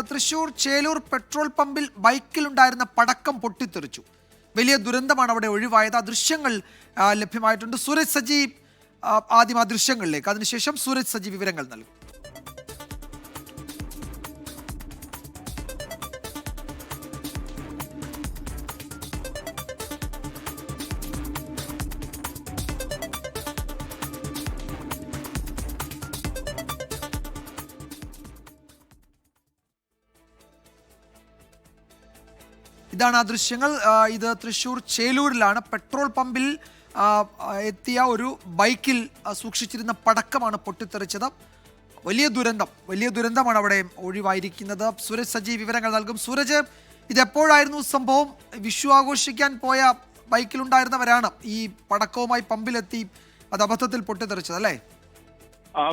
Thrissur Chelur petrol പമ്പിൽ ബൈക്കിലുണ്ടായിരുന്ന പടക്കം പൊട്ടിത്തെറിച്ചു. വലിയ ദുരന്തമാണ് അവിടെ ഒഴിവായത്. ആ ദൃശ്യങ്ങൾ ലഭ്യമായിട്ടുണ്ട്. സൂരജ് സജി ആദ്യം ആ ദൃശ്യങ്ങളിലേക്ക്, അതിനുശേഷം സൂരജ് സജി വിവരങ്ങൾ നൽകും. ഇതാണ് ആ ദൃശ്യങ്ങൾ. ഇത് തൃശൂർ ചേലൂരിലാണ്. പെട്രോൾ പമ്പിൽ എത്തിയ ഒരു ബൈക്കിൽ സൂക്ഷിച്ചിരുന്ന പടക്കമാണ് പൊട്ടിത്തെറിച്ചത്. വലിയ ദുരന്തമാണ് അവിടെ ഒഴിവായിരിക്കുന്നത്. സൂരജ് സജി വിവരങ്ങൾ നൽകും. സൂരജ്, ഇതെപ്പോഴായിരുന്നു സംഭവം? വിഷു ആഘോഷിക്കാൻ പോയ ബൈക്കിലുണ്ടായിരുന്നവരാണ് ഈ പടക്കവുമായി പമ്പിലെത്തി അത് അബദ്ധത്തിൽ പൊട്ടിത്തെറിച്ചത്, അല്ലേ?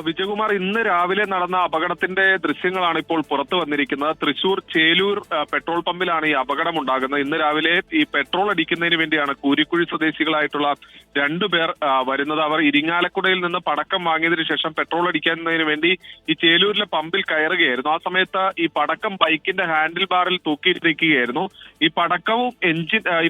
വിജയകുമാർ, ഇന്ന് രാവിലെ നടന്ന അപകടത്തിന്റെ ദൃശ്യങ്ങളാണ് ഇപ്പോൾ പുറത്തു വന്നിരിക്കുന്നത്. തൃശൂർ ചേലൂർ പെട്രോൾ പമ്പിലാണ് ഈ അപകടം ഉണ്ടാകുന്നത്. ഇന്ന് രാവിലെ ഈ പെട്രോൾ അടിക്കുന്നതിന് വേണ്ടിയാണ് കൂരിക്കുഴി സ്വദേശികളായിട്ടുള്ള രണ്ടുപേർ വരുന്നത്. അവർ ഇരിങ്ങാലക്കുടയിൽ നിന്ന് പടക്കം വാങ്ങിയതിനു ശേഷം പെട്രോൾ അടിക്കുന്നതിന് വേണ്ടി ഈ ചേലൂരിലെ പമ്പിൽ കയറുകയായിരുന്നു. ആ സമയത്ത് ഈ പടക്കം ബൈക്കിന്റെ ഹാൻഡിൽ ബാറിൽ തൂക്കിയിട്ടിരിക്കുകയായിരുന്നു. ഈ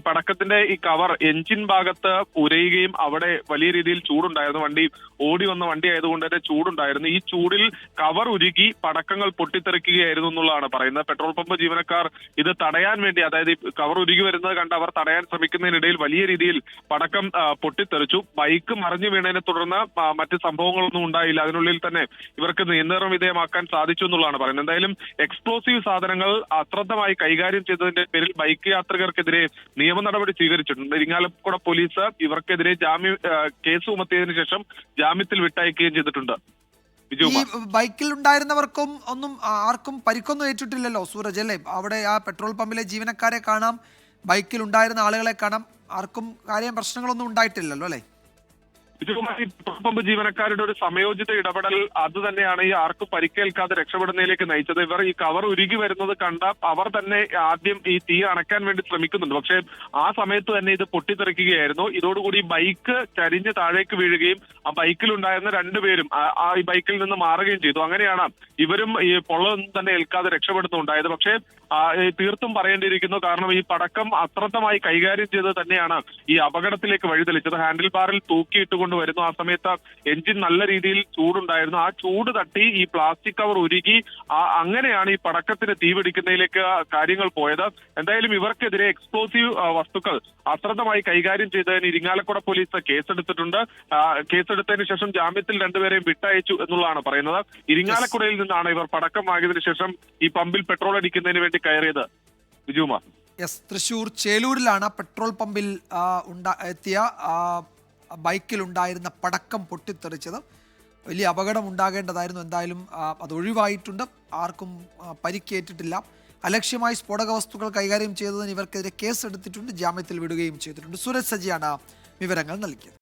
പടക്കത്തിന്റെ ഈ കവർ എഞ്ചിൻ ഭാഗത്ത് ഉരയുകയും അവിടെ വലിയ രീതിയിൽ ചൂടുണ്ടായിരുന്നു. വണ്ടി ഓടി വന്ന വണ്ടി ആയതുകൊണ്ട് തന്നെ ചൂടുണ്ടായിരുന്നു. ഈ ചൂടിൽ കവർ ഉരുകി പടക്കങ്ങൾ പൊട്ടിത്തെറിക്കുകയായിരുന്നു എന്നുള്ളതാണ് പറയുന്നത്. പെട്രോൾ പമ്പ് ജീവനക്കാർ ഇത് തടയാൻ വേണ്ടി, അതായത് കവർ ഉരുകി വരുന്നത് കണ്ട് അവർ തടയാൻ ശ്രമിക്കുന്നതിനിടയിൽ വലിയ രീതിയിൽ പടക്കം പൊട്ടിത്തെറിച്ചു. ബൈക്ക് മറിഞ്ഞു വീണതിനെ തുടർന്ന് മറ്റ് സംഭവങ്ങളൊന്നും ഉണ്ടായില്ല. അതിനുള്ളിൽ തന്നെ ഇവർക്ക് നിയന്ത്രണ വിധേയമാക്കാൻ സാധിച്ചു എന്നുള്ളതാണ് പറയുന്നത്. എന്തായാലും എക്സ്പ്ലോസീവ് സാധനങ്ങൾ അശ്രദ്ധമായി കൈകാര്യം ചെയ്തതിന്റെ പേരിൽ ബൈക്ക് യാത്രികർക്കെതിരെ നിയമ നടപടി സ്വീകരിച്ചിട്ടുണ്ട്. ഇരിങ്ങാലക്കുട പോലീസ് ഇവർക്കെതിരെ കേസ് ചുമത്തിയതിനു ശേഷം ജാമ്യത്തിൽ വിട്ടയക്കുകയും ചെയ്തിട്ടുണ്ട്. ഈ ബൈക്കിൽ ഉണ്ടായിരുന്നവർക്കും ആർക്കും പരിക്കൊന്നും ഏറ്റിട്ടില്ലല്ലോ സൂരജ്, അല്ലേ? അവിടെ ആ പെട്രോൾ പമ്പിലെ ജീവനക്കാരെ കാണാം, ബൈക്കിൽ ഉണ്ടായിരുന്ന ആളുകളെ കാണാം. ആർക്കും കാര്യം പ്രശ്നങ്ങളൊന്നും ഉണ്ടായിട്ടില്ലല്ലോ, അല്ലേ? വിജയകുമാരി, പെട്രോൾ പമ്പ് ജീവനക്കാരുടെ ഒരു സമയോചിത ഇടപെടൽ അത് തന്നെയാണ് ഈ ആർക്കും പരിക്കേൽക്കാതെ രക്ഷപ്പെടുന്നതിലേക്ക് നയിച്ചത്. ഇവർ ഈ കവർ ഉരുകി വരുന്നത് കണ്ട അവർ തന്നെ ആദ്യം ഈ തീ അണയ്ക്കാൻ വേണ്ടി ശ്രമിക്കുന്നുണ്ട്. പക്ഷേ ആ സമയത്ത് തന്നെ ഇത് പൊട്ടിത്തെറിക്കുകയായിരുന്നു. ഇതോടുകൂടി ബൈക്ക് ചരിഞ്ഞ് താഴേക്ക് വീഴുകയും ആ ബൈക്കിലുണ്ടായിരുന്ന രണ്ടുപേരും ഈ ബൈക്കിൽ നിന്ന് മാറുകയും ചെയ്തു. അങ്ങനെയാണ് ഇവരും ഈ പൊള്ളൊന്നും തന്നെ ഏൽക്കാതെ രക്ഷപ്പെടുന്നുണ്ടായത്. പക്ഷേ തീർത്തും പറയേണ്ടിയിരിക്കുന്നു. കാരണം ഈ പടക്കം അശ്രദ്ധമായി കൈകാര്യം ചെയ്തത് തന്നെയാണ് ഈ അപകടത്തിലേക്ക് വഴിതെളിച്ചത്. ഹാൻഡിൽ ബാറിൽ തൂക്കിയിട്ടുകൊണ്ട് വരുന്നു. ആ സമയത്ത് എഞ്ചിൻ നല്ല രീതിയിൽ ചൂടുണ്ടായിരുന്നു. ആ ചൂട് തട്ടി ഈ പ്ലാസ്റ്റിക് കവർ ഉരുകി അങ്ങനെയാണ് ഈ പടക്കത്തിന് തീപിടിക്കുന്നതിലേക്ക് കാര്യങ്ങൾ പോയത്. എന്തായാലും ഇവർക്കെതിരെ എക്സ്പ്ലോസീവ് വസ്തുക്കൾ അശ്രദ്ധമായി കൈകാര്യം ചെയ്തതിന് ഇരിങ്ങാലക്കുട പോലീസ് കേസെടുത്തിട്ടുണ്ട്. കേസെടുത്തതിന് ശേഷം ജാമ്യത്തിൽ രണ്ടുപേരെയും വിട്ടയച്ചു എന്നുള്ളതാണ് പറയുന്നത്. ഇരിങ്ങാലക്കുടയിൽ നിന്നാണ് ഇവർ പടക്കം വാങ്ങിയതിനു ശേഷം ഈ പമ്പിൽ പെട്രോൾ അടിക്കുന്നതിന് വേണ്ടി കയറിയത്. വിജുമാർ, തൃശൂർ ചേലൂരിലാണ് പെട്രോൾ പമ്പിൽ എത്തിയ ബൈക്കിലുണ്ടായിരുന്ന പടക്കം പൊട്ടിത്തെറിച്ചത്. വലിയ അപകടം ഉണ്ടാകേണ്ടതായിരുന്നു. എന്തായാലും അത് ഒഴിവായിട്ടുണ്ട്. ആർക്കും പരിക്കേറ്റിട്ടില്ല. അലക്ഷ്യമായി സ്ഫോടക വസ്തുക്കൾ കൈകാര്യം ചെയ്തതിന് ഇവർക്കെതിരെ കേസെടുത്തിട്ടുണ്ട്. ജാമ്യത്തിൽ വിടുകയും ചെയ്തിട്ടുണ്ട്. സൂരജ് സജിയാണ് വിവരങ്ങൾ നൽകിയത്.